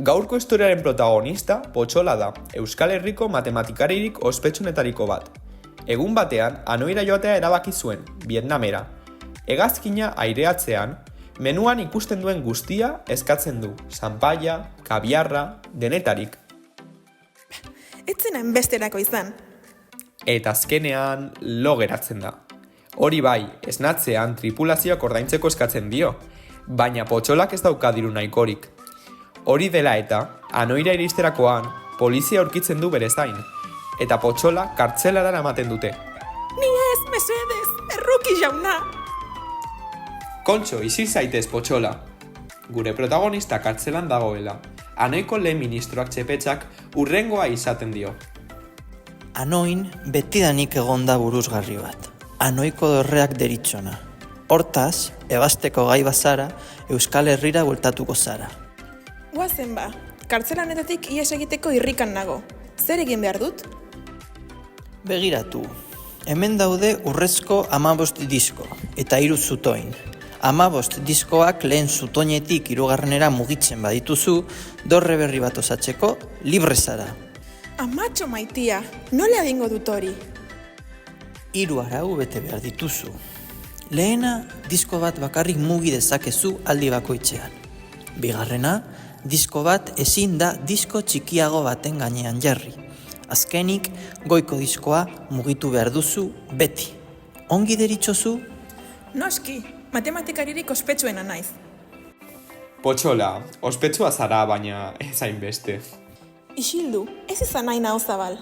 Gaurko historiaren protagonista Potxola da, Euskal Herriko matematikaririk ospetsunetariko bat. Egun batean, Hanoira joatea erabaki zuen, Vietnamera. Hegazkina aireatzean, menuan ikusten duen guztia eskatzen du, zanpaia, kabiarra, denetarik. Etzen hainbesterako izan. Eta azkenean lo geratzen da. Hori bai, esnatzean tripulazioak ordaintzeko eskatzen dio, baina Potxolak ez dauka diru nahikorik. Hori dela eta, Hanoira iristerakoan, polizia aurkitzen du bere zain, eta Potxola kartzelara ematen dute. Ni ez, mesedez, erruki jauna! Kontxo, isil zaitez, Potxola. Gure protagonista kartzelan dagoela. Hanoiko lehen ministroak txepetxak hurrengoa izaten dio. Hanoin betidanik egonda buruzgarri bat. Hanoiko dorreak deritzona. Hortaz, ebasteko gai bazara, Euskal Herrira bueltatuko zara. Guazen ba, kartzelanetatik ies egiteko irrikan nago. Zer egin behar dut? Begiratu, hemen daude urrezko 15 disko, eta 3 zutoin. 15 diskoak lehen zutoinetik 3. mugitzen badituzu, dorre berri bat osatzeko libre zara. Amatxo maitia, nola egingo dut hori? 3 arau bete behar dituzu. Lehena, disko bat bakarrik mugi dezakezu aldi bakoitzean. Bigarrena, disko bat ezin da disko txikiago baten gainean jarri. Azkenik, goiko diskoa mugitu behar duzu beti. Ongi deritzozu? Noski, matematikaririk ospetsuena naiz. Potxola, ospetsua zara, baina ez hainbeste. Isildu, ez izan nahi naho zabal.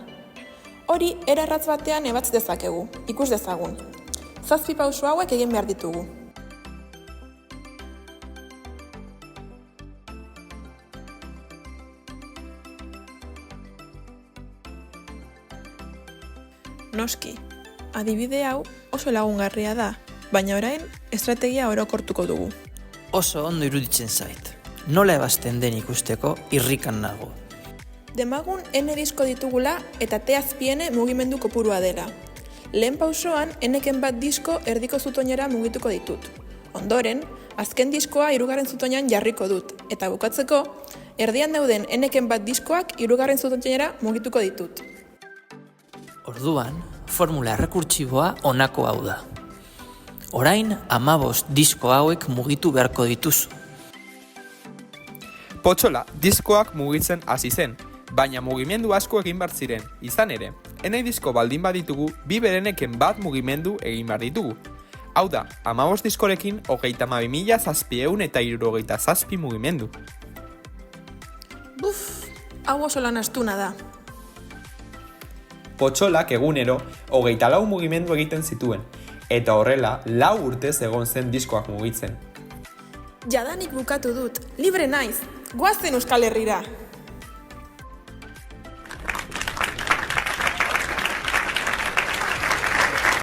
Hori, erarratz batean ebatz dezakegu, ikus dezagun. 7 pauso hauek egin behar ditugu. Noski, adibide hau oso lagungarria da, baina orain estrategia orokortuko dugu. Oso ondo iruditzen zait. Nola ebasten den ikusteko irrikan nago. Demagun N disko ditugula eta T azpiene mugimendu kopurua dela. Lehen pausoan, N-ken bat disko erdiko zutoinera mugituko ditut. Ondoren, azken diskoa 3. zutoinan jarriko dut, eta bukatzeko, erdian dauden N-ken bat diskoak 3. zutoinera mugituko ditut. Orduan, formula errekurtsiboa honako hau da. Orain 15 disko hauek mugitu beharko dituzu. Potxola, diskoak mugitzen hasi zen, baina mugimendu asko egin behar ziren, izan ere. Enei disko baldin baditugu, 2 bereneken bat mugimendu egin behar ditugu. Hau da, 15 diskorekin 32.767 mugimendu. Buf, hau oso lan astuna da. Potxolak egunero 24 mugimendu egiten zituen, eta horrela 4 urtez egon zen diskoak mugitzen. Jadanik bukatu dut, libre naiz, goazen Euskal Herrira!